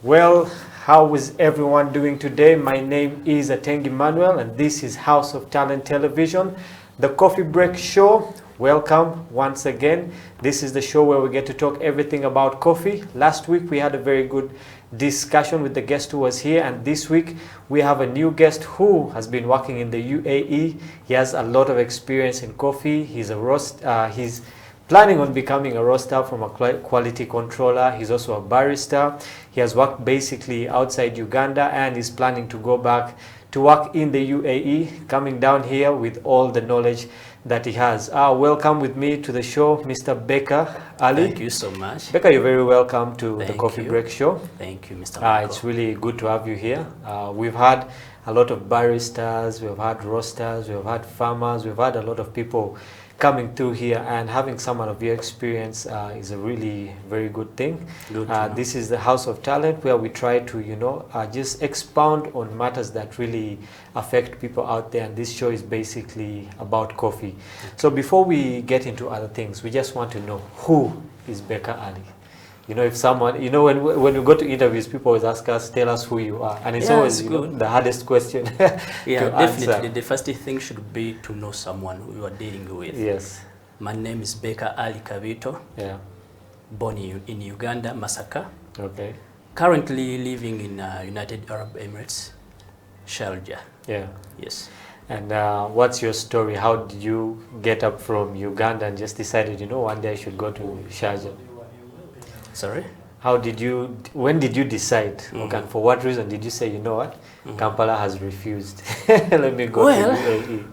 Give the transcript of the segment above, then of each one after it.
Well, how is everyone doing today? My name is Ateng Emmanuel and this is House of Talent Television, the Coffee Break Show. Welcome once again. This is the show where we get to talk everything about coffee. Last week we had a very good discussion with the guest who was here, and this week we have a new guest who has been working in the UAE. He has a lot of experience in coffee. He's planning on becoming a roaster from a quality controller. He's also a barista. He has worked basically outside Uganda and is planning to go back to work in the UAE, coming down here with all the knowledge that he has. Welcome with me to the show, Mr. Becca Ali. Thank you so much. Becca, you're very welcome to the Coffee Break Show. Thank you, Mr. Michael. It's really good to have you here. We've had a lot of baristas, we've had roasters, we've had farmers, we've had a lot of people coming through here, and having someone of your experience is a really very good thing. This is the House of Talent, where we try to, just expound on matters that really affect people out there, and this show is basically about coffee. So before we get into other things, we just want to know, who is Becca Ali? If someone, when we go to interviews, people always ask us, tell us who you are. And it's always the hardest question Yeah, definitely. answer. The first thing should be to know someone who you are dealing with. Yes. My name is Becca Ali Kabiito. Yeah. Born in Uganda, Masaka. Okay. Currently living in United Arab Emirates, Sharjah. Yeah. Yes. And what's your story? How did you get up from Uganda and just decided, one day I should go to Sharjah? Sorry? When did you decide? Okay, for what reason did you say, you know what, Kampala has refused, let me go to UAE?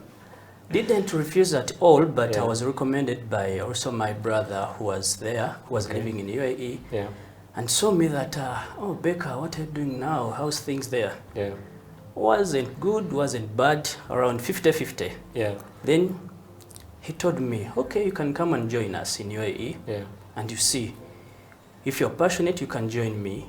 Didn't refuse at all, but I was recommended by also my brother who was there, who was living in UAE, and saw me that, oh, Becca, what are you doing now? How's things there? Yeah. Wasn't good, wasn't bad, around 50-50. Yeah. Then he told me, okay, you can come and join us in UAE, and you see, if you're passionate, you can join me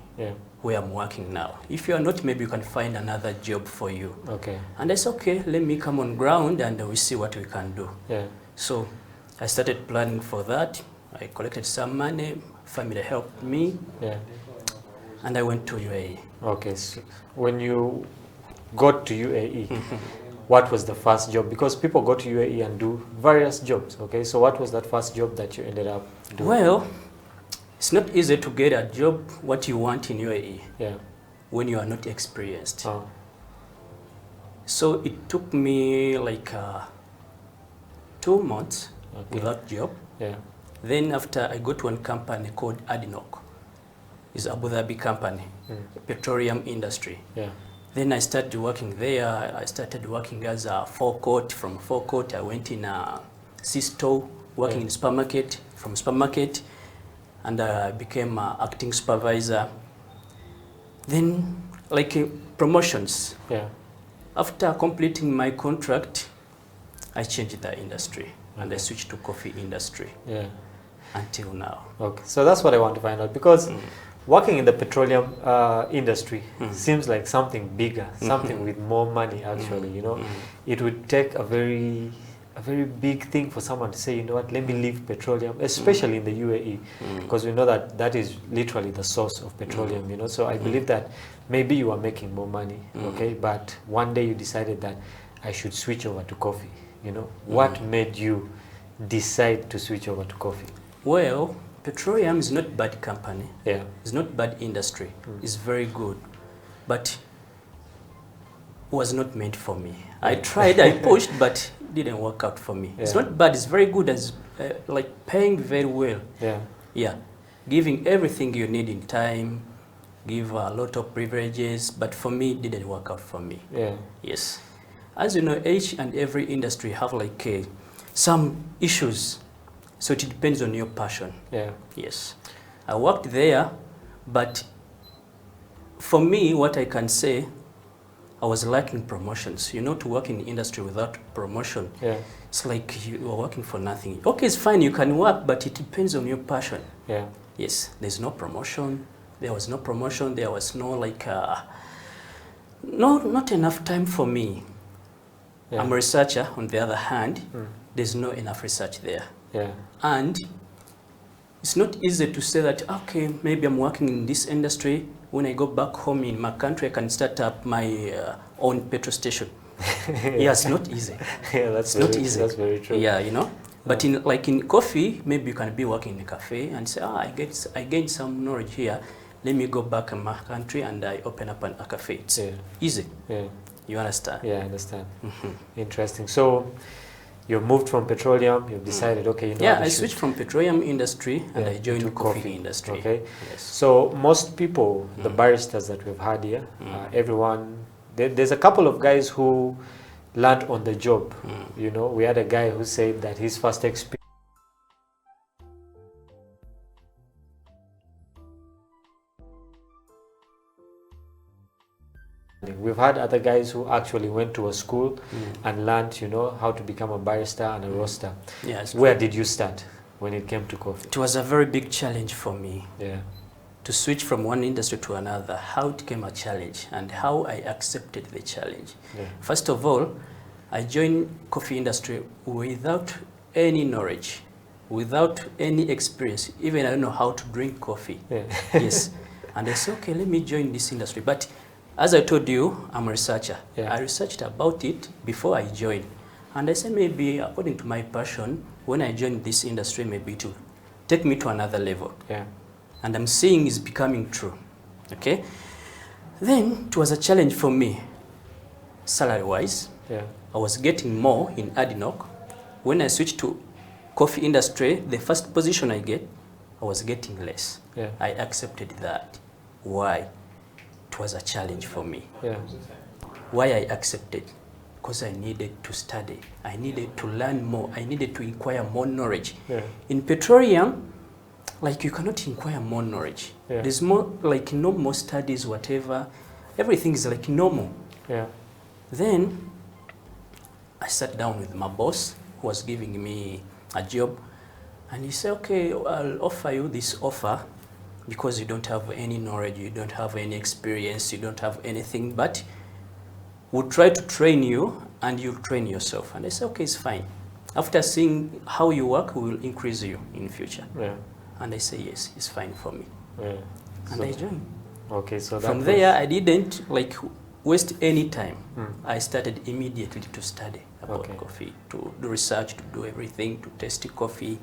where I'm working now. If you're not, maybe you can find another job for you. Okay. And I said, okay, let me come on ground and we see what we can do. Yeah. So I started planning for that. I collected some money, family helped me, and I went to UAE. Okay, so when you got to UAE, what was the first job? Because people go to UAE and do various jobs, okay? So what was that first job that you ended up doing? Well, it's not easy to get a job what you want in UAE when you are not experienced. So it took me like 2 months without job. Then after I got to one company called ADNOC. It's Abu Dhabi company, petroleum industry. Then I started working there. I started working as a forecourt. From forecourt, I went in a C-store, working in supermarket. From supermarket, and I became acting supervisor. Then, promotions. After completing my contract, I changed the industry and I switched to coffee industry until now. Okay, so that's what I want to find out, because working in the petroleum industry seems like something bigger, something with more money actually, It would take a very big thing for someone to say, you know what, let me leave petroleum, especially in the UAE, because we know that that is literally the source of petroleum, So I believe that maybe you are making more money, okay, but one day you decided that I should switch over to coffee, What made you decide to switch over to coffee? Well, petroleum is not bad company. It's not bad industry. It's very good, but was not meant for me. I tried, I pushed, but didn't work out for me. It's not bad, it's very good, as paying very well. Giving everything you need in time, give a lot of privileges, but for me, it didn't work out for me. Yes. As you know, each and every industry have some issues, so it depends on your passion. Yes. I worked there, but for me, what I can say, I was lacking promotions. To work in the industry without promotion, it's like you are working for nothing. Okay, it's fine, you can work, but it depends on your passion. Yes, there's no promotion. There was no promotion. There was no not enough time for me. I'm a researcher, on the other hand. There's no enough research there. And it's not easy to say that, okay, maybe I'm working in this industry, when I go back home in my country, I can start up my own petrol station. Yeah, it's not easy. Yeah, that's not easy. That's very true. Yeah, you know. But in coffee, maybe you can be working in a cafe and say, I gained some knowledge here. Let me go back in my country and I open up a cafe. It's easy. Yeah. You understand? Yeah, I understand. Interesting. So you moved from petroleum, you've decided, okay, you know. Yeah, I switched from petroleum industry and I joined the coffee industry. Okay. Yes. So most people, the baristas that we've had here, everyone, there's a couple of guys who learned on the job. You know, we had a guy who said that his first experience. We've had other guys who actually went to a school and learned, you know, how to become a barista and a roaster. Yeah, where did you start when it came to coffee? It was a very big challenge for me. Yeah. To switch from one industry to another, how it became a challenge and how I accepted the challenge. Yeah. First of all, I joined coffee industry without any knowledge, without any experience. Even I don't know how to drink coffee. Yeah. Yes. And I said, okay, let me join this industry. But as I told you, I'm a researcher. Yeah. I researched about it before I joined. And I said, maybe according to my passion, when I join this industry, maybe to take me to another level. Yeah. And I'm seeing it's becoming true. Okay? Then it was a challenge for me, salary-wise. Yeah. I was getting more in Adinok. When I switched to coffee industry, the first position I get, I was getting less. Yeah. I accepted that. Why? It was a challenge for me. Yeah. Why I accepted? Because I needed to study. I needed to learn more. I needed to inquire more knowledge. Yeah. In petroleum, like you cannot inquire more knowledge. Yeah. There's more, like no more studies, whatever. Everything is like normal. Yeah. Then I sat down with my boss who was giving me a job. And he said, okay, I'll offer you this offer because you don't have any knowledge, you don't have any experience, you don't have anything, but we'll try to train you and you'll train yourself. And I said, okay, it's fine. After seeing how you work, we will increase you in the future. Yeah. And I say, yes, it's fine for me. Yeah. And I joined. Okay, so from there, I didn't like waste any time. I started immediately to study about coffee, to do research, to do everything, to test coffee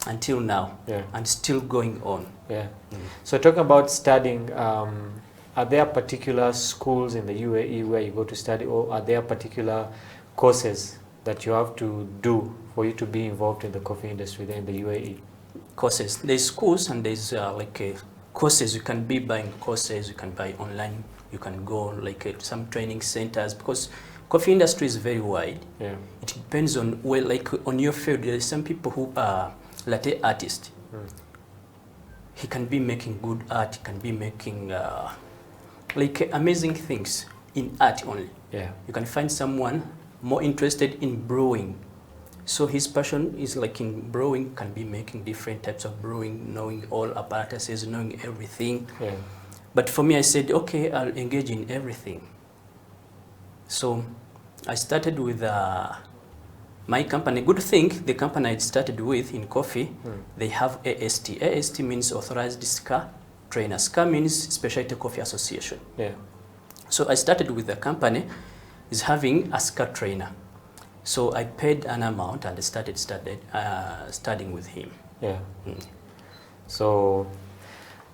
until now, and still going on. Yeah. So talking about studying, are there particular schools in the UAE where you go to study, or are there particular courses that you have to do for you to be involved in the coffee industry there in the UAE? Courses. There's schools and there's courses. You can be buying courses, you can buy online, you can go like some training centers, because coffee industry is very wide. Yeah. It depends on where, like on your field. There are some people who are latte artists. He can be making good art, he can be making like amazing things in art only. Yeah. You can find someone more interested in brewing. So his passion is like in brewing, can be making different types of brewing, knowing all apparatuses, knowing everything. Yeah. But for me, I said, okay, I'll engage in everything. So I started with my company. Good thing, the company I started with in coffee, they have AST. AST means Authorized SCA Trainer. SCA means Specialty Coffee Association. Yeah. So I started with the company is having a SCA trainer. So I paid an amount and started studying with him. Yeah. So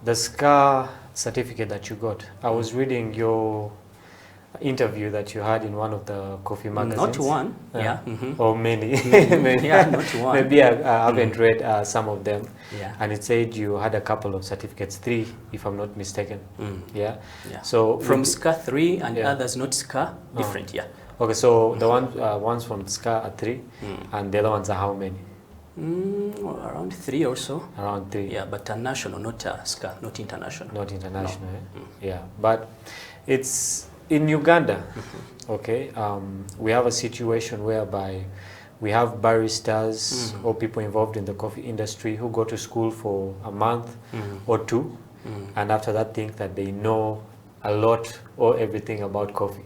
the SCA certificate that you got, I was reading your interview that you had in one of the coffee magazines. Not one, yeah. Or many. Maybe, yeah, not one. Maybe I haven't read some of them. Yeah. And it said you had a couple of certificates, 3 if I'm not mistaken. Yeah. Yeah. So from SCA 3 and others not SCA, different, yeah. Okay, so the ones from SCA are 3 and the other ones are how many? Around 3 or so. Around 3. Yeah, but national, not SCA, not international. Not international, no. Yeah. But it's in Uganda, okay, we have a situation whereby we have baristas or people involved in the coffee industry who go to school for a month or 2 and after that think that they know a lot or everything about coffee.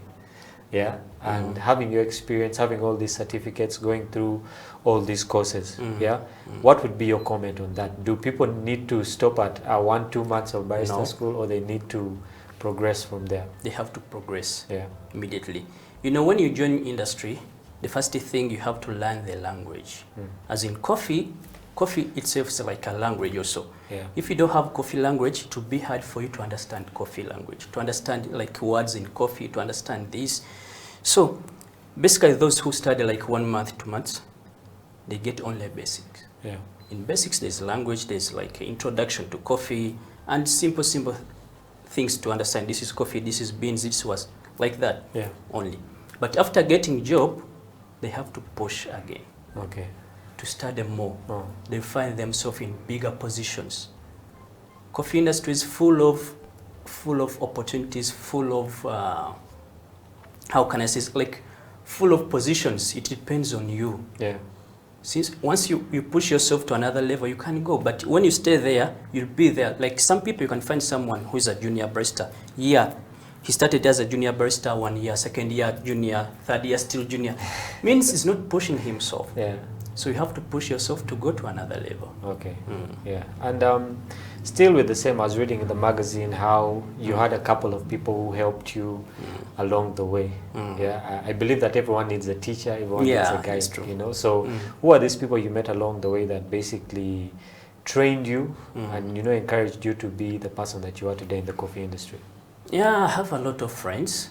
yeah, and having your experience, having all these certificates, going through all these courses, yeah, what would be your comment on that? Do people need to stop at 1-2 months of barrister school, or they need to progress from there? They have to progress, yeah, immediately. You know, when you join industry, the first thing you have to learn the language. As in coffee itself is like a language also. Yeah. If you don't have coffee language, it will be hard for you to understand coffee language, to understand like words in coffee, to understand this. So basically those who study like 1 month, 2 months, they get only basics. Yeah. In basics, there's language, there's like introduction to coffee, and simple things to understand. This is coffee, this is beans, this was like that, yeah, only. But after getting job, they have to push again. Okay. To study more. Oh. They find themselves in bigger positions. Coffee industry is full of opportunities, full of how can I say, like full of positions. It depends on you. Yeah. Since once you push yourself to another level, you can go. But when you stay there, you'll be there. Like some people, you can find someone who is a junior barista. Yeah, he started as a junior barista 1 year, second year junior, third year still junior. Means he's not pushing himself. Yeah. So you have to push yourself to go to another level. Okay. Yeah. And still with the same, I was reading in the magazine how you had a couple of people who helped you along the way. Yeah. I believe that everyone needs a teacher, everyone needs a guide, you know. So who are these people you met along the way that basically trained you and, you know, encouraged you to be the person that you are today in the coffee industry? Yeah, I have a lot of friends.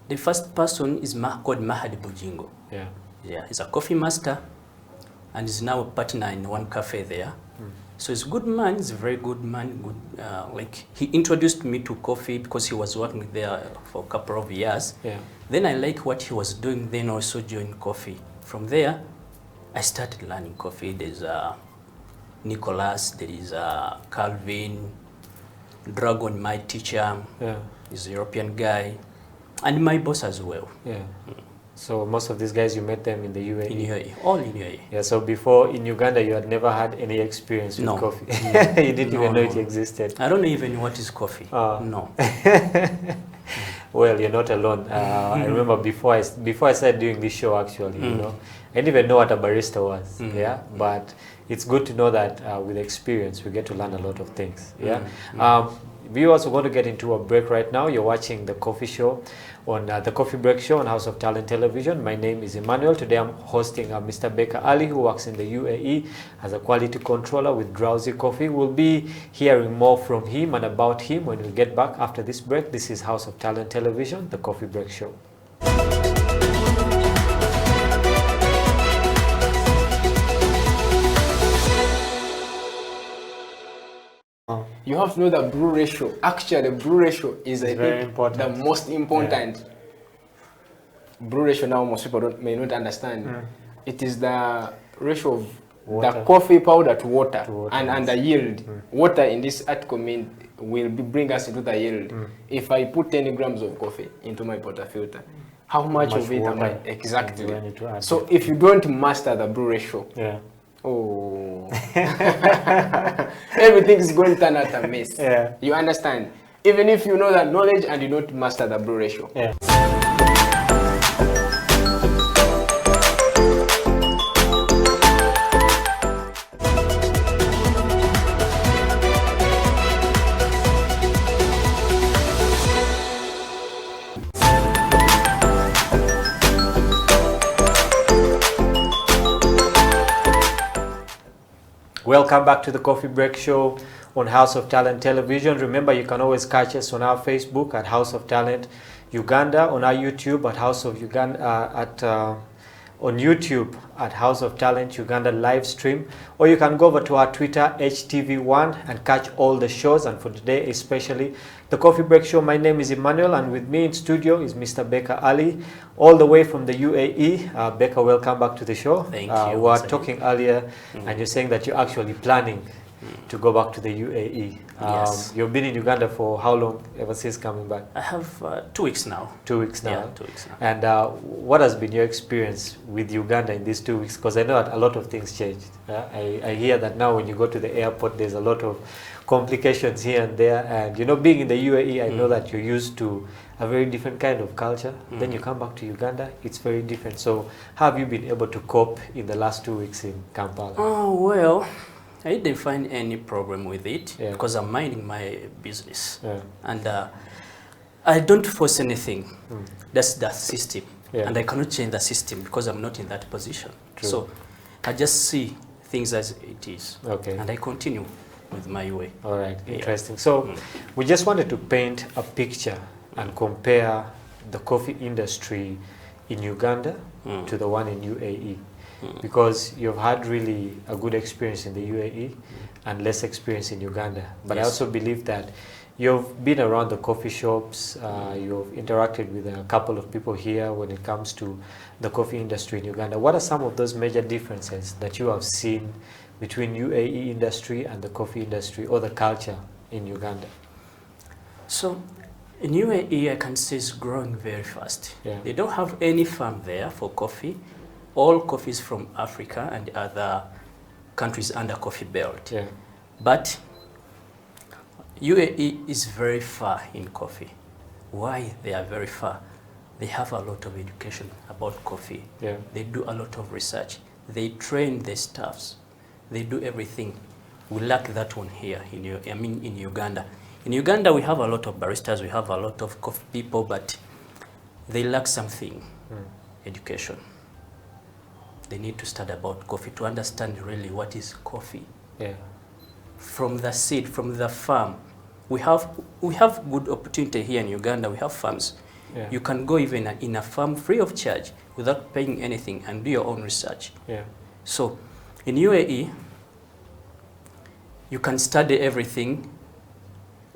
The first person is called Mahadi Bujingo. Yeah. Yeah, he's a coffee master and he's now a partner in one cafe there. So he's a good man, he's a very good man. Good, like he introduced me to coffee because he was working there for a couple of years. Yeah. Then I like what he was doing, then also joined coffee. From there, I started learning coffee. There's Nicholas, there is Calvin, Dragon, my teacher, Yeah. he's a European guy, and my boss as well. Yeah. So most of these guys, you met them in the UAE? In UAE, all in UAE. Yeah, so before in Uganda, you had never had any experience with coffee? You didn't even know it existed? I don't know even what is coffee. No. Well, you're not alone. I remember before I started doing this show, actually, you know, I didn't even know what a barista was, yeah? But it's good to know that with experience, we get to learn a lot of things, yeah? Viewers, we're going to get into a break right now. You're watching the Coffee Show on the Coffee Break Show on House of Talent Television. My name is Emmanuel. Today I'm hosting Mr. Baker Ali, who works in the UAE as a quality controller with Drowsy Coffee. We'll be hearing more from him and about him when we get back after this break. This is House of Talent Television, the Coffee Break Show. You have to know the brew ratio. Actually, the brew ratio is I think the most important. Brew ratio now most people may not understand. It is the ratio of the coffee powder to water, and the yield. Water in this article will bring us into the yield. If I put 10 grams of coffee into my portafilter, how much of it am I exactly? So if you don't master the brew ratio, oh, everything is going to turn out a mess. Yeah. You understand? Even if you know that knowledge and you don't master the brew ratio. Yeah. Welcome back to the Coffee Break Show on House of Talent Television. Remember, you can always catch us on our Facebook at House of Talent Uganda, on our YouTube at House of Uganda, on YouTube at House of Talent Uganda live stream, or you can go over to our Twitter HTV1 and catch all the shows. And for today, especially the Coffee Break Show, my name is Emmanuel, and with me in studio is Mr. Baker Ali, all the way from the UAE. Baker, welcome back to the show. Thank you. We were talking earlier, and you're saying that you're actually planning to go back to the UAE. Yes. You've been in Uganda for how long, ever since coming back? I have 2 weeks now. 2 weeks now. Yeah, 2 weeks now. And what has been your experience with Uganda in these 2 weeks? Because I know that a lot of things changed. I hear that now when you go to the airport, there's a lot of complications here and there. And, you know, being in the UAE, I know that you're used to a very different kind of culture. Then you come back to Uganda, it's very different. So how have you been able to cope in the last 2 weeks in Kampala? Oh, well, I didn't find any problem with it because I'm minding my business. And I don't force anything. That's the system. And I cannot change the system because I'm not in that position. True. So I just see things as it is. Okay. And I continue with my way. All right, interesting. So we just wanted to paint a picture and compare the coffee industry in Uganda to the one in UAE. Because you've had really a good experience in the UAE and less experience in Uganda. But I also believe that you've been around the coffee shops, you've interacted with a couple of people here when it comes to the coffee industry in Uganda. What are some of those major differences that you have seen between UAE industry and the coffee industry or the culture in Uganda? So in UAE, I can say it's growing very fast. They don't have any farm there for coffee. All coffees from Africa and other countries under coffee belt. But UAE is very far in coffee. Why they are very far? They have a lot of education about coffee. They do a lot of research. They train their staffs. They do everything. We lack that one here in Uganda. In Uganda, we have a lot of baristas, we have a lot of coffee people, but they lack something, education. They need to study about coffee to understand really what is coffee. From the seed, from the farm. We have good opportunity here in Uganda. We have farms. You can go even in a farm free of charge without paying anything and do your own research. So in UAE, you can study everything.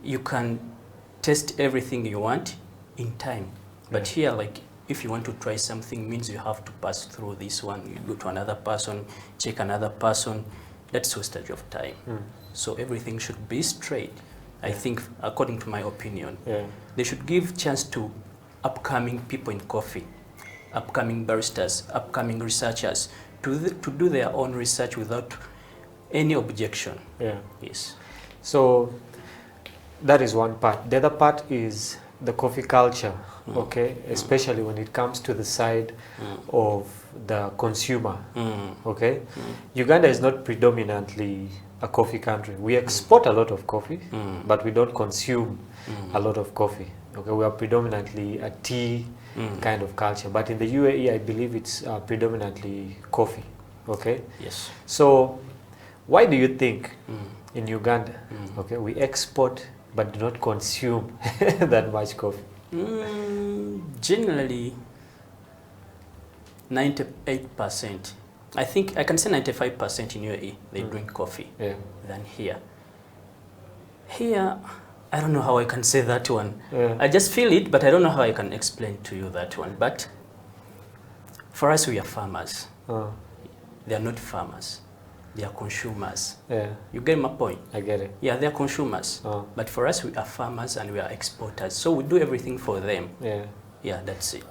You can test everything you want in time. But here, like, if you want to try something, means you have to pass through this one. You go to another person, check another person. That's wastage of time. So everything should be straight. I think, according to my opinion, they should give chance to upcoming people in coffee, upcoming baristas, upcoming researchers to do their own research without any objection. Yes. So that is one part. The other part is the coffee culture, okay, especially when it comes to the side of the consumer, okay. Uganda is not predominantly a coffee country. We export a lot of coffee, but we don't consume a lot of coffee. Okay, we are predominantly a tea kind of culture, but in the UAE, I believe it's predominantly coffee. Okay. Yes. So, why do you think in Uganda, okay, we export but do not consume that much coffee? Generally, 98%. I think I can say 95% in UAE they drink coffee than here. Here, I don't know how I can say that one. I just feel it, but I don't know how I can explain to you that one. But for us, we are farmers. They are not farmers. They are consumers. You get my point? I get it. Yeah, they are consumers. But for us, we are farmers and we are exporters. So we do everything for them. Yeah, that's it.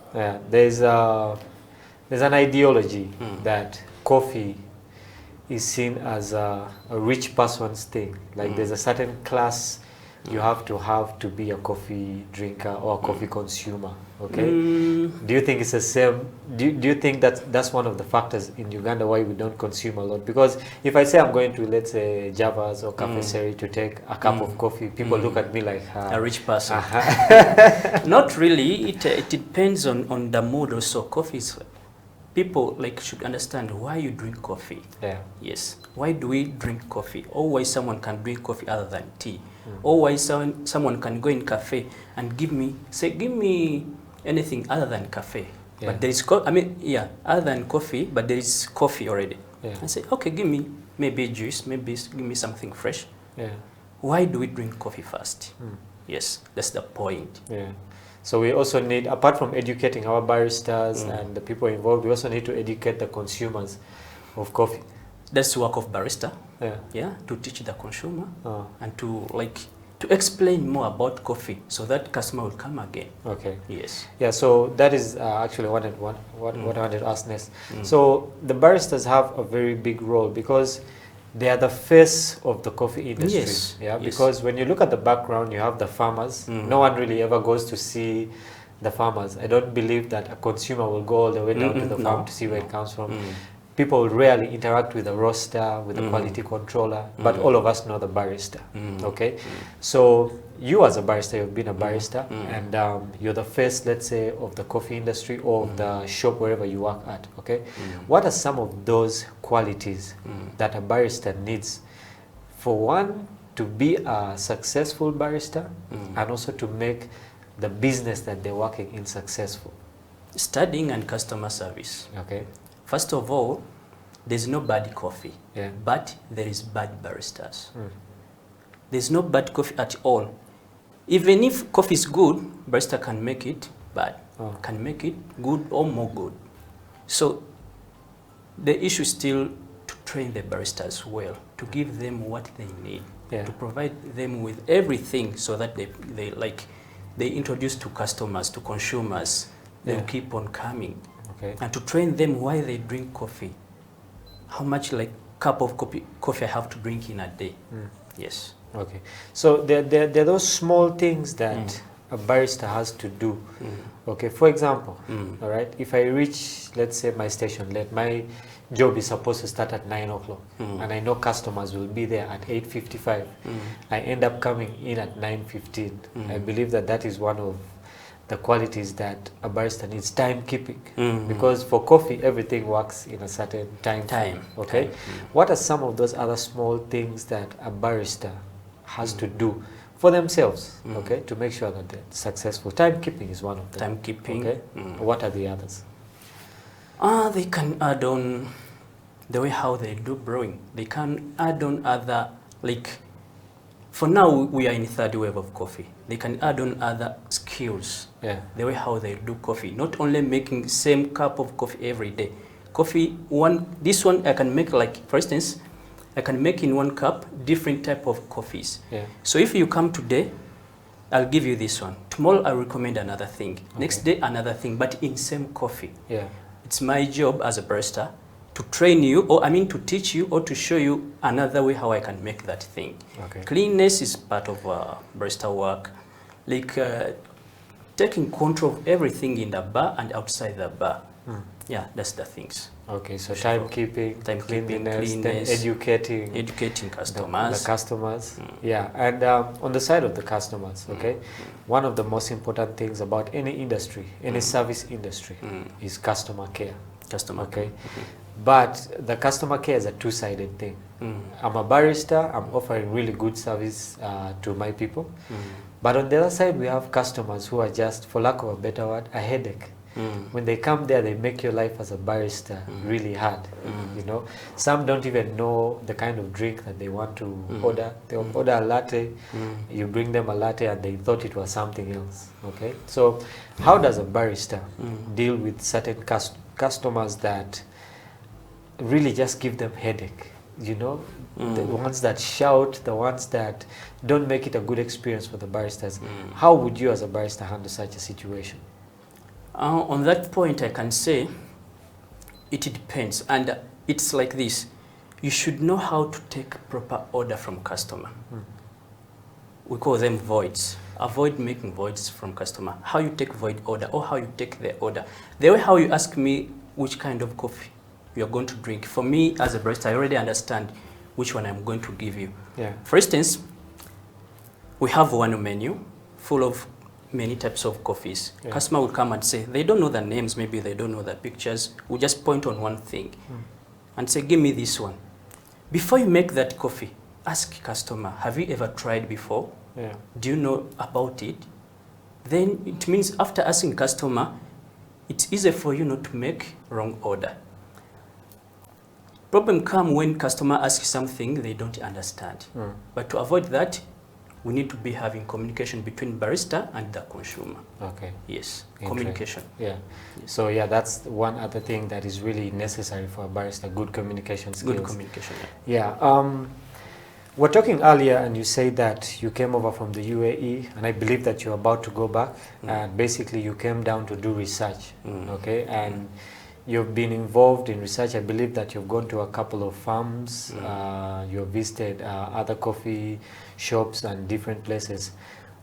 There's an ideology that coffee is seen as a rich person's thing. Like there's a certain class you have to be a coffee drinker or a coffee consumer. Okay. Do you think it's the same? Do you think that's one of the factors in Uganda why we don't consume a lot? Because if I say I'm going to, let's say, Java's or Cafe Seri to take a cup of coffee, people look at me like a rich person. Not really. It depends on the mood also. Coffee is, people like should understand why you drink coffee. Yes. Why do we drink coffee? Or why someone can drink coffee other than tea? Or why someone can go in cafe and give me anything other than cafe. But there is, other than coffee, but there is coffee already. I say, okay, give me maybe juice, maybe give me something fresh. Why do we drink coffee first? Yes, that's the point. So we also need, apart from educating our baristas and the people involved, we also need to educate the consumers of coffee. That's the work of barista. Yeah, to teach the consumer and to explain more about coffee so that customer will come again. Okay. Yes. Yeah, so that is actually what I wanted to ask next. So the baristas have a very big role because they are the face of the coffee industry. Yes. Yeah, yes. because when you look at the background, you have the farmers. No one really ever goes to see the farmers. I don't believe that a consumer will go all the way down to the farm to see where it comes from. People rarely interact with the roaster, with the quality controller, but all of us know the barista. Okay, so you as a barista, you've been a barista, and you're the face, let's say, of the coffee industry or of the shop wherever you work at. Okay, what are some of those qualities that a barista needs for one to be a successful barista and also to make the business that they're working in successful? Studying and customer service. Okay. First of all, there's no bad coffee, Yeah. but there is bad baristas. There's no bad coffee at all. Even if coffee is good, barista can make it bad, can make it good or more good. So the issue is still to train the baristas well, to give them what they need, to provide them with everything so that they introduce to customers, to consumers, they'll keep on coming. Okay. And to train them why they drink coffee, how much cup of coffee I have to drink in a day. Yes. Okay. So there are those small things that a barista has to do. Okay. For example, all right, if I reach, let's say, my station late, my job is supposed to start at 9 o'clock, and I know customers will be there at 8:55. I end up coming in at 9:15. I believe that is one of the qualities that a barista needs: timekeeping. Because for coffee, everything works in a certain time. Okay. What are some of those other small things that a barista has to do for themselves, okay, to make sure that they're successful? Timekeeping is one of them. Timekeeping. Okay. What are the others? They can add on the way how they do brewing. They can add on other, for now we are in third wave of coffee. They can add on other skills. The way how they do coffee. Not only making same cup of coffee every day. Coffee, this one I can make, for instance, I can make in one cup different type of coffees. So if you come today, I'll give you this one. Tomorrow I'll recommend another thing. Next day another thing, but in same coffee. It's my job as a barista to train you, or to teach you or to show you another way how I can make that thing. Cleanness is part of barista work. Taking control of everything in the bar and outside the bar. Yeah, that's the things. Okay, so timekeeping, cleanliness, educating customers. The customers. Yeah, and on the side of the customers, okay, one of the most important things about any industry, any service industry, is customer care. Okay. But the customer care is a two-sided thing. I'm a barista, I'm offering really good service to my people. But on the other side, we have customers who are just, for lack of a better word, a headache. When they come there, they make your life as a barista really hard. You know, some don't even know the kind of drink that they want to order. They order a latte, you bring them a latte and they thought it was something else. Okay, so how does a barista deal with certain customers that really just give them headache? You know, the ones that shout, the ones that don't make it a good experience for the baristas. How would you as a barista handle such a situation? On that point, I can say it depends, and it's like this. You should know how to take proper order from customer. We call them voids. Avoid making voids from customer. How you take void order, or how you take the order. The way how you ask me which kind of coffee you are going to drink. For me, as a barista, I already understand which one I'm going to give you. For instance, we have one menu full of many types of coffees. Customer will come and say, they don't know the names, maybe they don't know the pictures. We just point on one thing and say, give me this one. Before you make that coffee, ask customer, have you ever tried before? Do you know about it? Then it means after asking customer, it's easier for you not to make wrong order. Problem come when customer asks something they don't understand. But to avoid that, we need to be having communication between barista and the consumer. Okay. Yes, communication. Yeah. Yes. So yeah, that's one other thing that is really necessary for a barista, good communication skills. Good communication, yeah. We're talking earlier and you say that you came over from the UAE and I believe that you're about to go back and basically you came down to do research, okay? And you've been involved in research. I believe that you've gone to a couple of farms, you've visited other coffee shops and different places.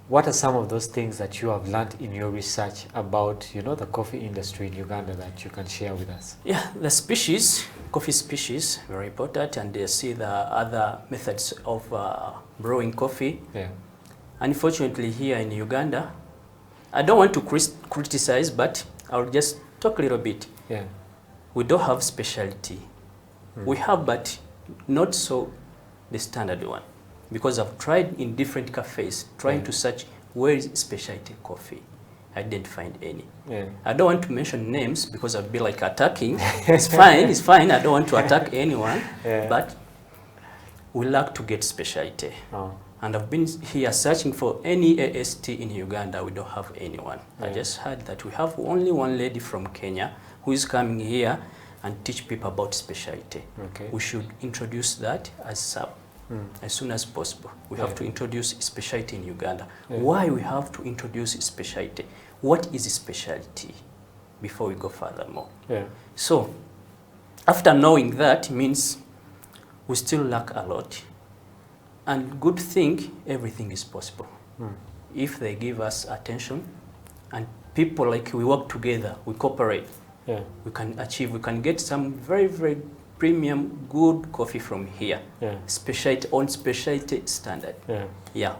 What are some of those things that you have learned in your research about, you know, the coffee industry in Uganda that you can share with us? Yeah, the species, coffee species, very important, and they see the other methods of brewing coffee. Yeah. Unfortunately, here in Uganda, I don't want to criticize, but I'll just talk a little bit. Yeah. We don't have specialty. We have, but not so the standard one. Because I've tried in different cafes, trying to search where is specialty coffee. I didn't find any. Yeah. I don't want to mention names because I'd be like attacking. It's fine, it's fine. I don't want to attack anyone, but we lack to get specialty. And I've been here searching for any AST in Uganda. We don't have anyone. I just heard that we have only one lady from Kenya who is coming here and teach people about specialty. Okay. We should introduce that as soon as possible. We have to introduce specialty in Uganda. Why we have to introduce specialty? What is specialty? Before we go furthermore. So, after knowing that means we still lack a lot. And good thing, everything is possible. If they give us attention and people like we work together, we cooperate, we can achieve, we can get some very, very premium, good coffee from here. Specialty, on specialty standard.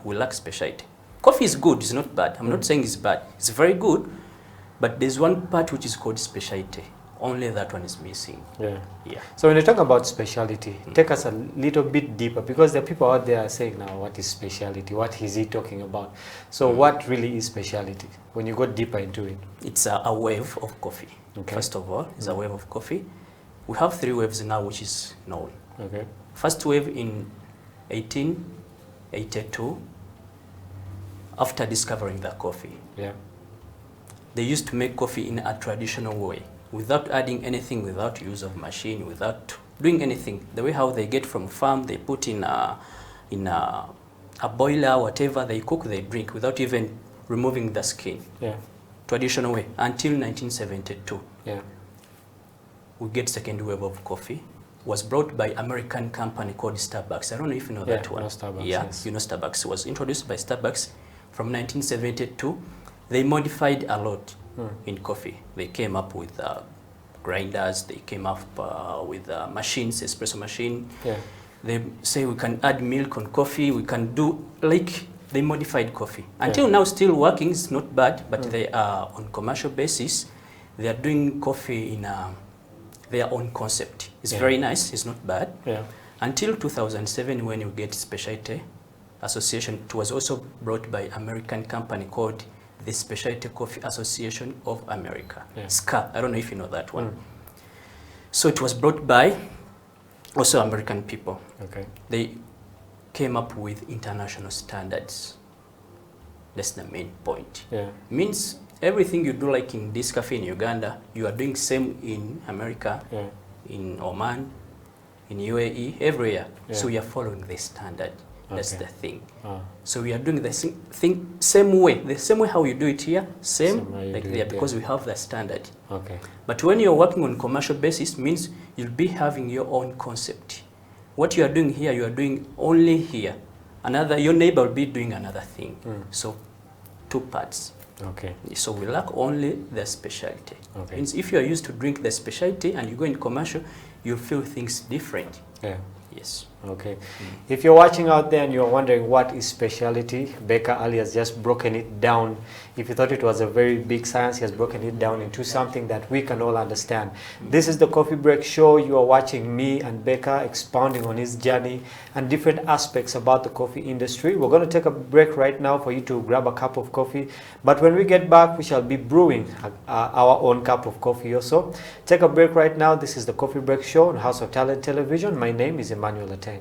We lack specialty. Coffee is good, it's not bad. I'm not saying it's bad. It's very good, but there's one part which is called specialty. Only that one is missing. So when you talk about specialty, take us a little bit deeper, because there are people out there saying now, what is specialty? What is he talking about? So what really is specialty when you go deeper into it? It's a wave of coffee. First of all, it's a wave of coffee. We have 3 waves now, which is known. First wave in 1882, after discovering the coffee. They used to make coffee in a traditional way, without adding anything, without use of machine, without doing anything. The way how they get from farm, they put in a boiler, whatever, they cook, they drink, without even removing the skin. Traditional way, until 1972. We get second wave of coffee. Was brought by American company called Starbucks. I don't know if you know that one. Starbucks, yes. You know Starbucks. Was introduced by Starbucks from 1972. They modified a lot in coffee. They came up with grinders. They came up with machines, espresso machine. They say we can add milk on coffee. We can do, like, they modified coffee. Until now, still working. It's not bad, but they are on commercial basis. They are doing coffee in their own concept. It's very nice, it's not bad. Until 2007, when you get Specialty Association, it was also brought by American company called the Specialty Coffee Association of America, SCA. I don't know if you know that one. So it was brought by also American people. They came up with international standards. That's the main point. Means everything you do, like in this cafe in Uganda, you are doing same in America, in Oman, in UAE, everywhere. So we are following the standard. That's the thing. So we are doing the same way. The same way how you do it here, same like there, because we have the standard. But when you're working on commercial basis, means you'll be having your own concept. What you are doing here, you are doing only here. Your neighbor will be doing another thing. So 2 parts. So we lack only the specialty. Means if you are used to drink the specialty and you go in commercial, you'll feel things different. Yes. If you're watching out there and you're wondering what is specialty, Becca Ali has just broken it down. If you thought it was a very big science, he has broken it down into something that we can all understand. This is the Coffee Break Show. You are watching me and Becca expounding on his journey and different aspects about the coffee industry. We're going to take a break right now for you to grab a cup of coffee. But when we get back, we shall be brewing our own cup of coffee also. Take a break right now. This is the Coffee Break Show on House of Talent Television. My name is Emmanuel Ateng.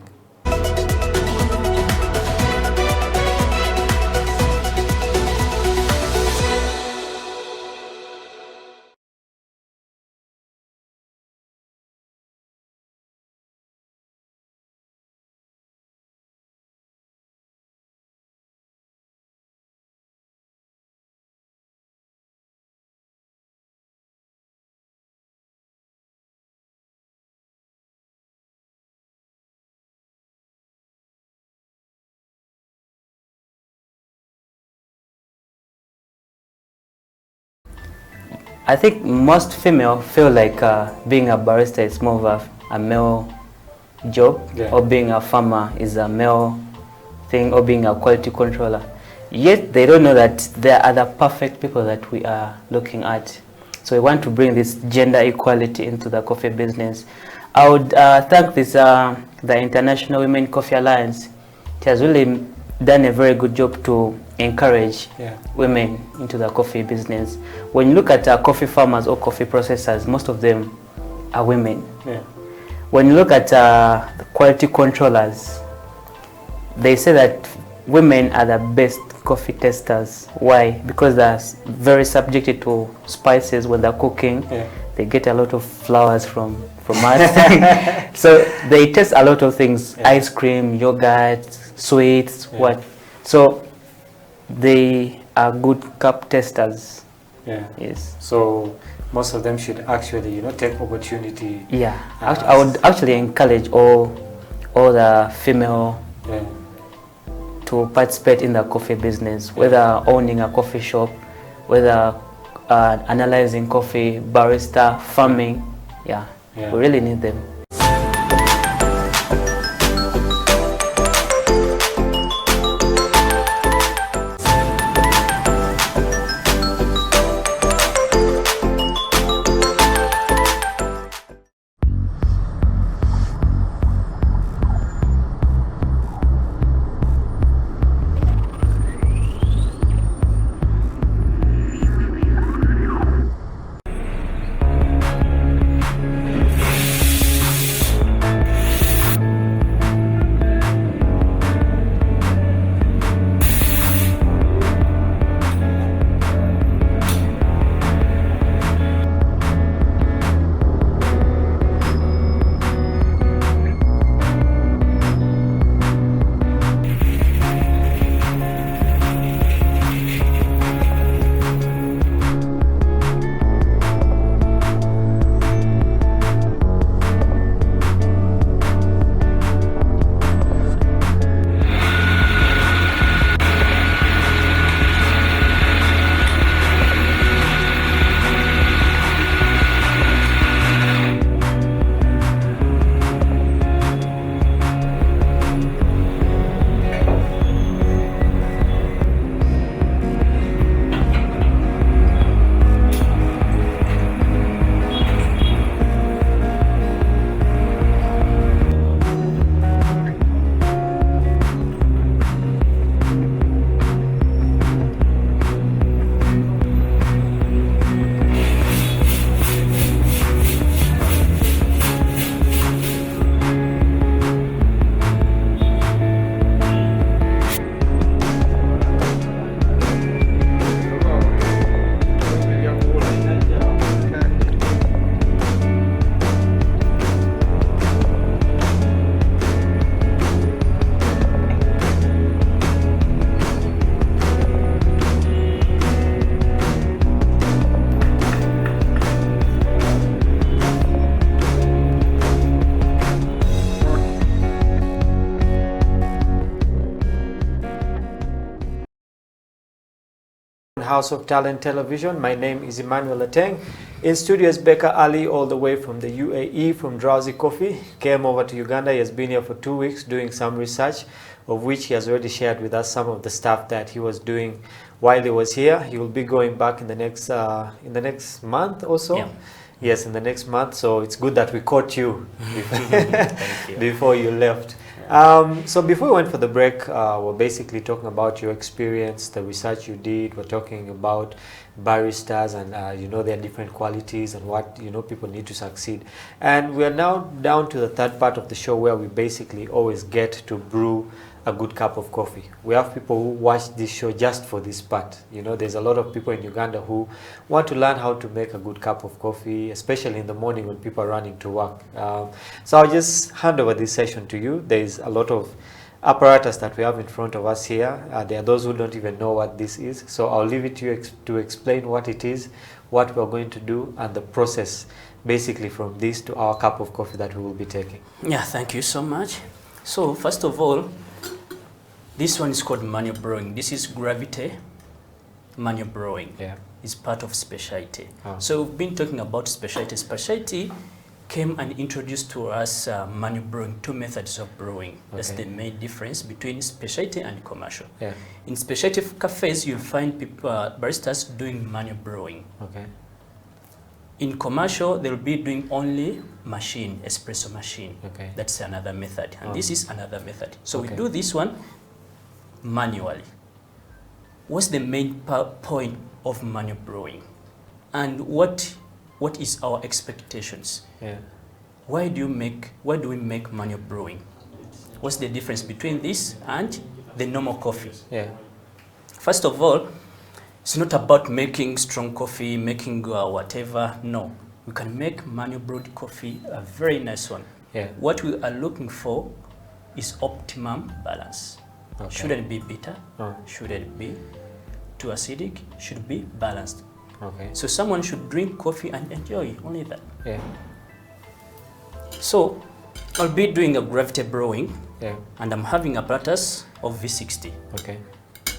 I think most female feel like being a barista is more of a male job, or being a farmer is a male thing, or being a quality controller. Yet they don't know that there are other perfect people that we are looking at. So we want to bring this gender equality into the coffee business. I would thank this the International Women Coffee Alliance. It has really done a very good job to encourage women into the coffee business. When you look at coffee farmers or coffee processors, most of them are women. When you look at the quality controllers, they say that women are the best coffee testers. Why? Because they're very subjected to spices when they're cooking. They get a lot of flowers from us. So they test a lot of things, ice cream, yogurt, sweets, what. So they are good cup testers. Yes. So most of them should actually, take opportunity. I would actually encourage all the female to participate in the coffee business, whether owning a coffee shop, whether analyzing coffee, barista, farming. We really need them. House of Talent Television. My name is Emmanuel Ateng. In studio is Becca Ali, all the way from the UAE, from Drowsy Coffee. Came over to Uganda. He has been here for 2 weeks doing some research, of which he has already shared with us some of the stuff that he was doing while he was here. He will be going back in the next month or so. Yes, in the next month. So it's good that we caught you before you left. So before we went for the break, we're basically talking about your experience, the research you did. We're talking about baristas and their different qualities and what people need to succeed. And we are now down to the third part of the show, where we basically always get to brew a good cup of coffee. We have people who watch this show just for this part. There's a lot of people in Uganda who want to learn how to make a good cup of coffee, especially in the morning when people are running to work. So I'll just hand over this session to you. There's a lot of apparatus that we have in front of us here. There are those who don't even know what this is. So I'll leave it to you to explain what it is, what we're going to do, and the process basically from this to our cup of coffee that we will be taking. Yeah, thank you so much. So first of all, this one is called manual brewing. This is gravity. manual brewing. Yeah. It's part of specialty. Oh. So we've been talking about specialty. Specialty came and introduced to us manual brewing, two methods of brewing. Okay. That's the main difference between specialty and commercial. Yeah. In specialty cafes, you'll find people, baristas doing manual brewing. Okay. In commercial, they'll be doing only machine, espresso machine. Okay. That's another method. And this is another method. So Okay. we do this one manually. What's the main point of manual brewing? And what is our expectations? Yeah. Why do we make manual brewing? What's the difference between this and the normal coffee? Yeah. First of all, it's not about making strong coffee, making whatever. No, we can make manual brewed coffee, a very nice one. Yeah. What we are looking for is optimum balance. Okay. Shouldn't be bitter, shouldn't be too acidic, should be balanced. Okay. So someone should drink coffee and enjoy only that. Yeah. So I'll be doing a gravity brewing. Yeah. And I'm having a apparatus of V60. Okay.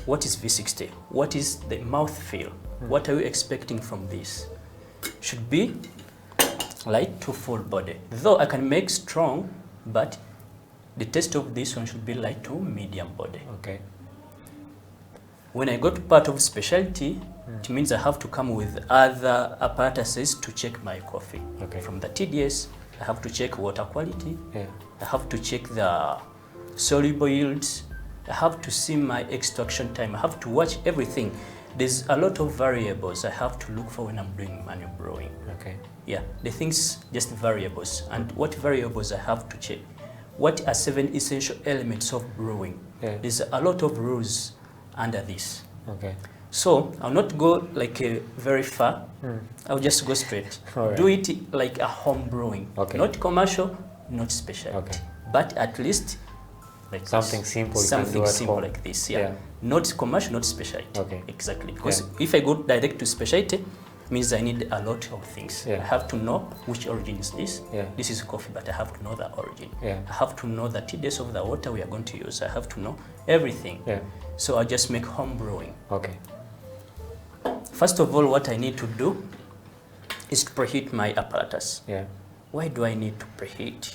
What is V60? What is the mouth feel? What are you expecting from this? Should be light to full body. Though I can make strong, but the taste of this one should be light to medium body. Okay. When I go to part of specialty, it means I have to come with other apparatuses to check my coffee. Okay. From the TDS, I have to check water quality. Yeah. I have to check the soluble yields. I have to see my extraction time. I have to watch everything. There's a lot of variables I have to look for when I'm doing manual brewing. Okay. Yeah, the things just variables. And what variables I have to check? What are 7 essential elements of brewing? Yeah. There's a lot of rules under this. Okay. So I'll not go like very far. I'll just go straight. All right. Do it like a home brewing. Okay. Not commercial, not specialty. Okay. But at least like Something this. simple you can Something do at simple home. like this, yeah. Yeah. Not commercial, not specialty. Okay. Exactly. Because Yeah. if I go direct to specialty, means I need a lot of things. Yeah. I have to know which origin is this. Yeah. This is coffee, but I have to know the origin. Yeah. I have to know the TDS of the water we are going to use. I have to know everything. Yeah. So I'll just make home brewing. Okay. First of all, what I need to do is to preheat my apparatus. Yeah. Why do I need to preheat?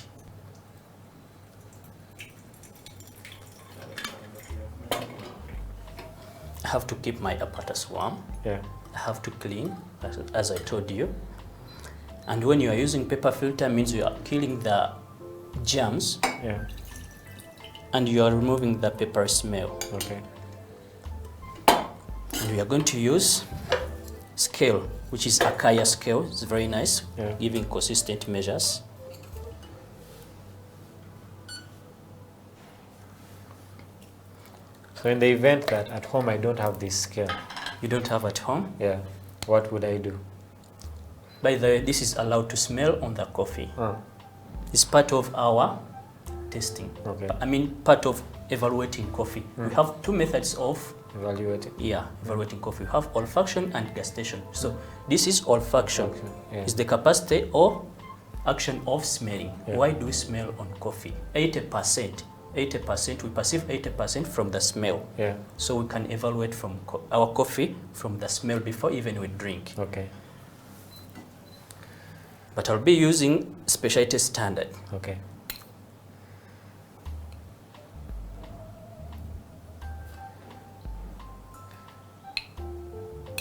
I have to keep my apparatus warm. Yeah. I have to clean, as I told you. And when you are using paper filter, means you are killing the germs Yeah. and you are removing the paper smell. Okay. And we are going to use scale, which is Akaya scale. It's very nice, Yeah. giving consistent measures. So in the event that at home I don't have this scale, You don't have at home. yeah, what would I do? By the way, this is allowed to smell on the coffee. Oh, It's part of our testing. okay. I mean, part of evaluating coffee. We have two methods of Evaluate it. evaluating coffee. We have olfaction and gustation. So this is olfaction. Olfaction, yeah. It's the capacity or action of smelling. Yeah. Why do we smell on coffee? 80%. 80%, we perceive 80% from the smell. Yeah. So we can evaluate from our coffee from the smell before even we drink. Okay. But I'll be using specialty standard. Okay.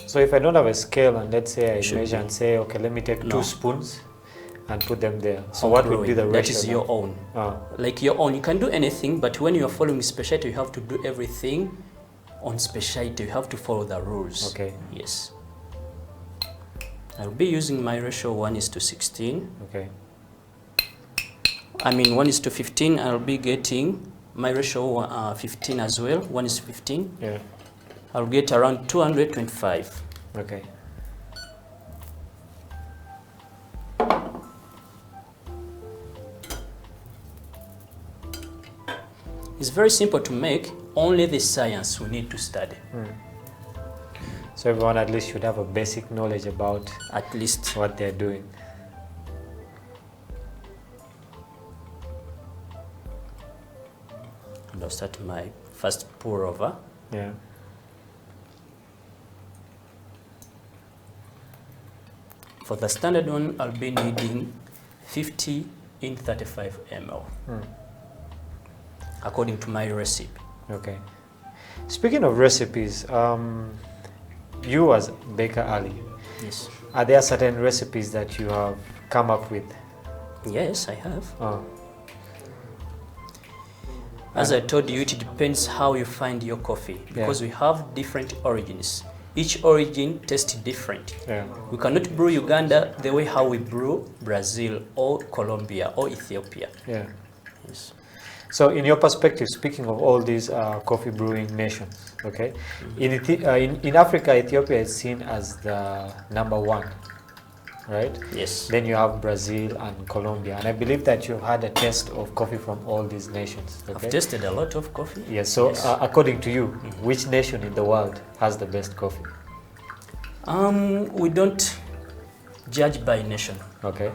So if I don't have a scale and let's say I Should measure be. and say, okay, let me take No. 2 spoons and put them there. So Home what would be brewing. the ratio? That is now? your own. Ah, Like your own. You can do anything, but when you are following specialty, you have to do everything on specialty. You have to follow the rules. okay. Yes. I'll be using my ratio 1:16. Okay. I mean 1:15. I'll be getting my ratio 15 as well. 1:15. Yeah. I'll get around 225. Okay. It's very simple to make. Only the science we need to study. So everyone at least should have a basic knowledge about At least. what they're doing. And I'll start my first pour over. Yeah. For the standard one, I'll be needing 50 in 35 ml, according to my recipe. Okay. Speaking of recipes, you as Baker Ali, Yes. are there certain recipes that you have come up with? Yes, I have. Oh. As I told you, it depends how you find your coffee, because we have different origins. Each origin tastes different. Yeah. We cannot brew Uganda the way how we brew Brazil or Colombia or Ethiopia. Yeah. Yes. So, in your perspective, speaking of all these coffee brewing nations, okay, in Africa, Ethiopia is seen as the #1, right? Yes. Then you have Brazil and Colombia, and I believe that you've had a taste of coffee from all these nations. Okay? I've tasted a lot of coffee. Yes. So, according to you, which nation in the world has the best coffee? We don't judge by nation. Okay.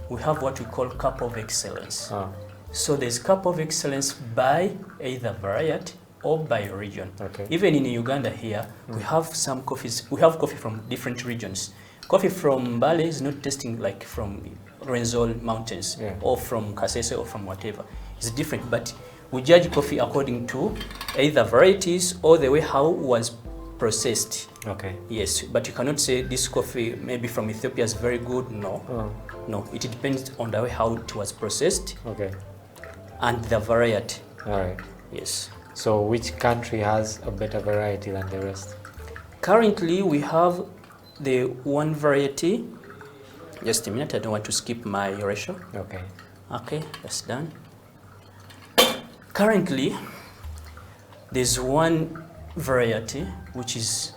We have what we call cup of excellence. Ah. So there's cup of excellence by either variety or by region. Okay. Even in Uganda here, we have some coffees. We have coffee from different regions. Coffee from Mbale is not tasting like from Rwenzori Mountains or from Kasese or from whatever. It's different, but we judge coffee according to either varieties or the way how it was processed. Okay. Yes, but you cannot say this coffee maybe from Ethiopia is very good. No, no. It depends on the way how it was processed. Okay. And the variety. All right. Yes. So, which country has a better variety than the rest? Currently, we have the one variety. Just a minute, I don't want to skip my ratio. Okay. Okay, that's done. Currently, there's one variety which is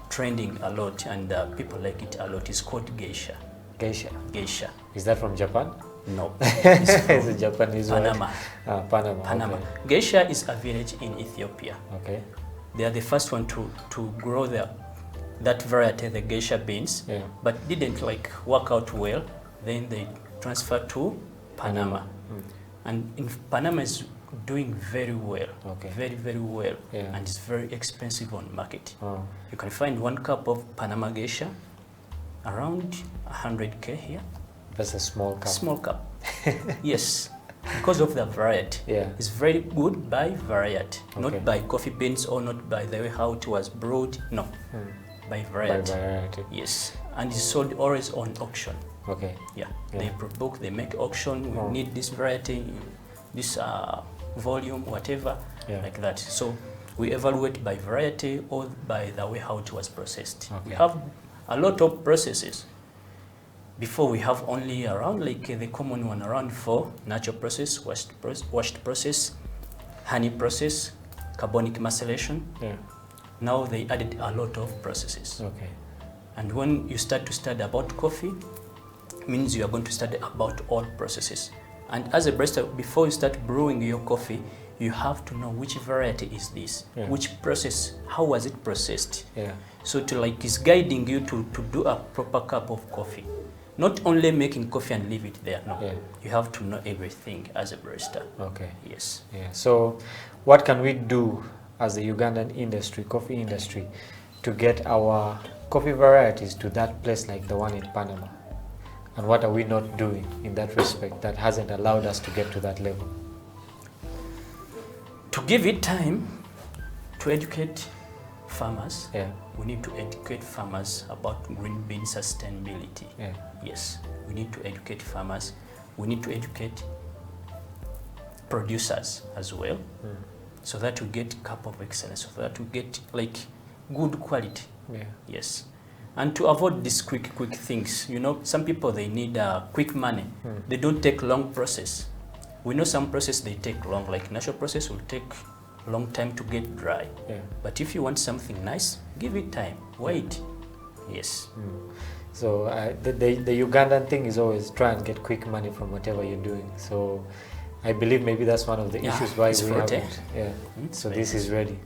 trending a lot and people like it a lot. It's called geisha. Geisha. Geisha. Is that from Japan? No. It's a Japanese Panama. word. Panama. Panama. Okay. Geisha is a village in Ethiopia. Okay. They are the first one to grow that variety, the geisha beans, but didn't like work out well. Then they transferred to Panama. And in Panama is doing very well, very, very well, and it's very expensive on market. You can find 1 cup of Panama geisha around 100K here. That's a small cup. Small cup. Yes, because of the variety. It's very good by variety, not by coffee beans or not by the way how it was brewed. No, by variety. By variety. Yes, and it's sold always on auction. Okay. They book, they make auction. We need this variety, this volume, whatever, like that. So we evaluate by variety or by the way how it was processed. We have a lot of processes. Before we have only around like the common one around 4: natural process, washed process, honey process, carbonic macellation. Now they added a lot of processes. Okay. And when you start to study about coffee, means you are going to study about all processes. And as a barista, before you start brewing your coffee, you have to know which variety is this, which process, how was it processed. So to like is guiding you to do a proper cup of coffee. Not only making coffee and leave it there, no. You have to know everything as a barista. Okay. Yes. So what can we do as the Ugandan industry, coffee industry, to get our coffee varieties to that place like the one in Panama? And what are we not doing in that respect that hasn't allowed us to get to that level? To give it time to educate farmers, we need to educate farmers about green bean sustainability. Yes, we need to educate farmers. We need to educate producers as well, so that we get cup of excellence, so that we get like good quality. Yes. And to avoid these quick things, you know, some people, they need quick money. They don't take long process. We know some process, they take long, like natural process will take long time to get dry. But if you want something nice, give it time, wait. Yes. So the Ugandan thing is always try and get quick money from whatever you're doing. So I believe maybe that's one of the issues why we haven't. So this is ready.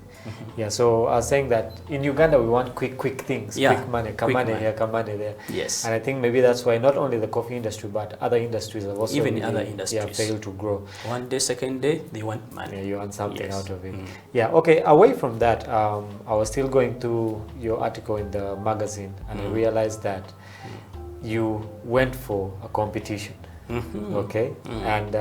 So I was saying that in Uganda we want quick things, quick money, kamane here, kamane there. Yes. And I think maybe that's why not only the coffee industry but other industries have also even other industries failed to grow. One day, second day, they want money. You want something out of it. Okay. Away from that, I was still going through your article in the magazine, and I realized that you went for a competition, okay? And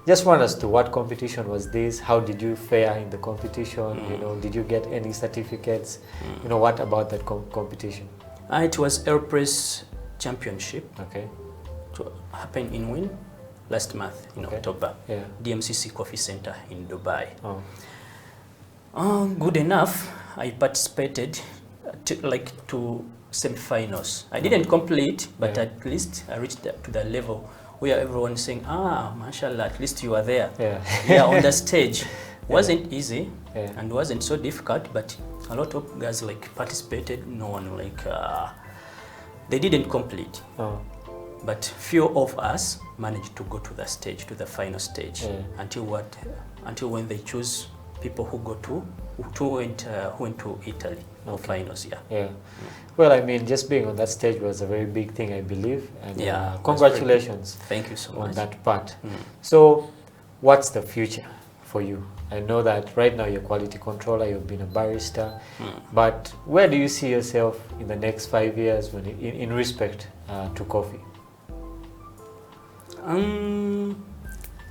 just want us to what competition was this? How did you fare in the competition? You know, did you get any certificates? You know, what about that competition? It was Airpress Championship. Okay. To happen in Win last month in October. Yeah. DMCC Coffee Center in Dubai. Good enough. I participated to semi-finals. I didn't complete, but at least I reached to the level where everyone is saying, mashallah, at least you are there. Yeah, on the stage. Wasn't easy and wasn't so difficult, but a lot of guys participated. No one they didn't complete. But few of us managed to go to the stage, to the final stage, until when they choose people who went to Italy for finals. Well, I mean, just being on that stage was a very big thing, I believe, and congratulations. Thank you so much on that part. So what's the future for you? I know that right now you're quality controller, you've been a barista, but where do you see yourself in the next 5 years when in respect to coffee?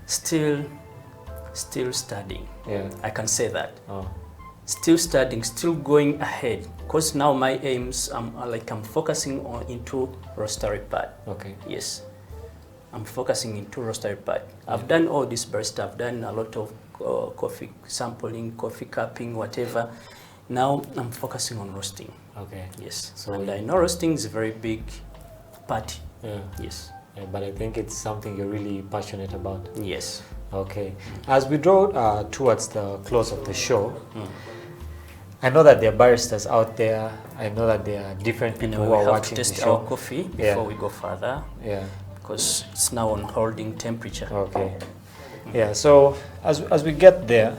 Still studying. I can say that. Still studying, still going ahead. Because now my aims, I'm focusing into roastery pad. Okay. Yes, I'm focusing into roastery pad. I've done all this barista. I've done a lot of coffee sampling, coffee cupping, whatever. Now I'm focusing on roasting. Okay. Yes. So and I know roasting is a very big part. Yes. But I think it's something you're really passionate about. Yes. Okay. As we draw towards the close of the show, I know that there are baristas out there. I know that there are different people who are watching the show. We have to test our coffee before we go further. Yeah. Because it's now on holding temperature. Okay. Yeah. So as we get there,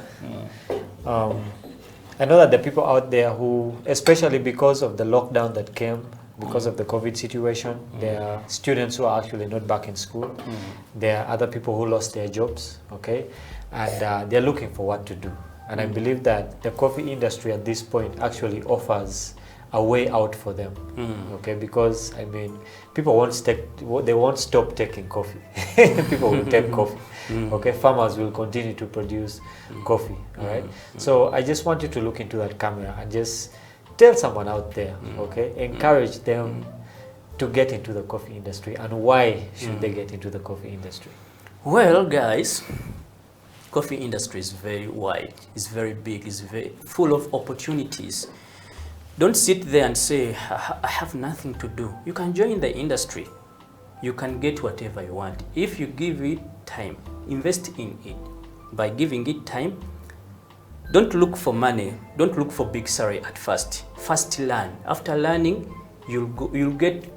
I know that there are people out there who, especially because of the lockdown that came, because of the COVID situation, there are students who are actually not back in school. There are other people who lost their jobs, okay? And they're looking for what to do. And I believe that the coffee industry at this point actually offers a way out for them, okay? Because, I mean, people they won't stop taking coffee. People will take coffee, okay? Farmers will continue to produce coffee, all right? So I just want you to look into that camera and just tell someone out there, okay? Encourage them to get into the coffee industry, and why should they get into the coffee industry? Well, guys, coffee industry is very wide, it's very big, it's very full of opportunities. Don't sit there and say, I have nothing to do. You can join the industry. You can get whatever you want. If you give it time, invest in it. By giving it time, don't look for money. Don't look for big salary at first. First learn. After learning, you'll get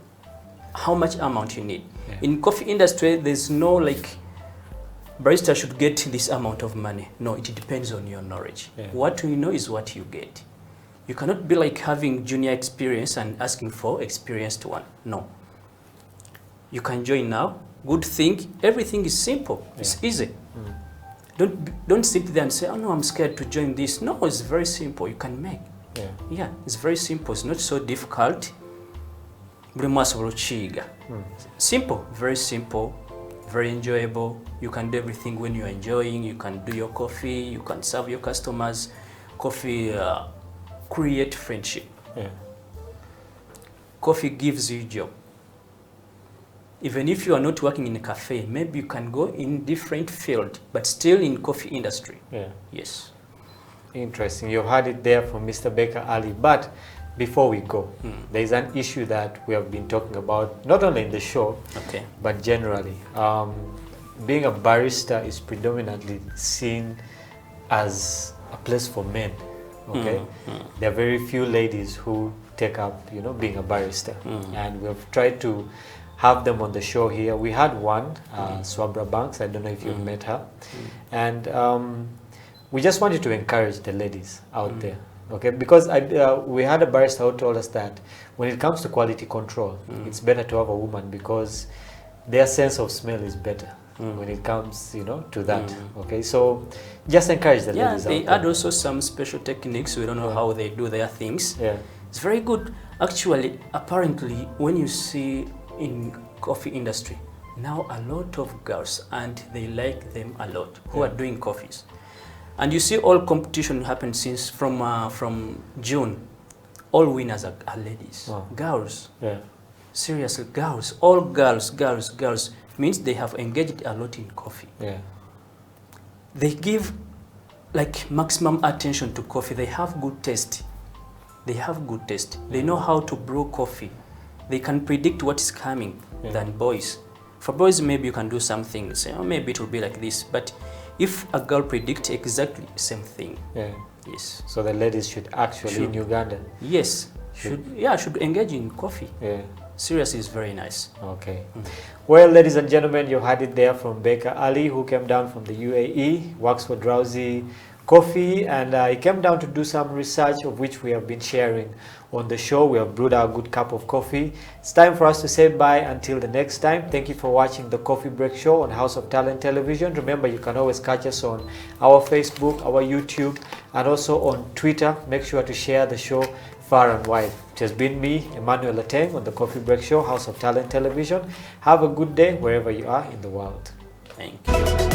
how much amount you need. In coffee industry, there's no barista should get this amount of money. No, it depends on your knowledge. What you know is what you get. You cannot be having junior experience and asking for experienced one. No. You can join now. Good thing. Everything is simple. It's easy. Don't sit there and say, oh no, I'm scared to join this. No, it's very simple. You can make. Yeah, it's very simple. It's not so difficult. Simple, very simple, very enjoyable. You can do everything when you're enjoying. You can do your coffee. You can serve your customers. Coffee create friendship. Coffee gives you a job. Even if you are not working in a cafe, maybe you can go in different field, but still in coffee industry. Yes. Interesting. You heard it there from Mr. Baker Ali. But before we go, there is an issue that we have been talking about, not only in the show, but generally. Being a barista is predominantly seen as a place for men. Okay, there are very few ladies who take up, being a barista, and we've tried to have them on the show here. We had one, Swabra Banks. I don't know if you've met her, and we just wanted to encourage the ladies out there, okay? Because we had a barista who told us that when it comes to quality control, it's better to have a woman because their sense of smell is better. When it comes, to that, okay? So just encourage the ladies out there. They add also some special techniques. We don't know how they do their things. It's very good. Actually, apparently, when you see in coffee industry. Now a lot of girls, and they like them a lot, who are doing coffees. And you see all competition happen since from June. All winners are ladies, girls. Yeah. Seriously, girls, all girls, means they have engaged a lot in coffee. Yeah. They give like maximum attention to coffee. They have good taste. They have good taste. They know how to brew coffee. They can predict what is coming than boys. For boys, maybe you can do something, say, oh, maybe it will be like this. But if a girl predicts exactly the same thing, yes. So the ladies should actually in Uganda. Yes, should engage in coffee. Yeah. Seriously, it's very nice. Okay. Well, ladies and gentlemen, you heard it there from Baker Ali, who came down from the UAE, works for Drowsy Coffee, and he came down to do some research, of which we have been sharing on the show. We have brewed our good cup of coffee. It's time for us to say bye until the next time. Thank you for watching the Coffee Break Show on House of Talent Television. Remember, you can always catch us on our Facebook, our YouTube, and also on Twitter. Make sure to share the show far and wide. It has been me, Emmanuel Ateng, on the Coffee Break Show, House of Talent Television. Have a good day wherever you are in the world. Thank you.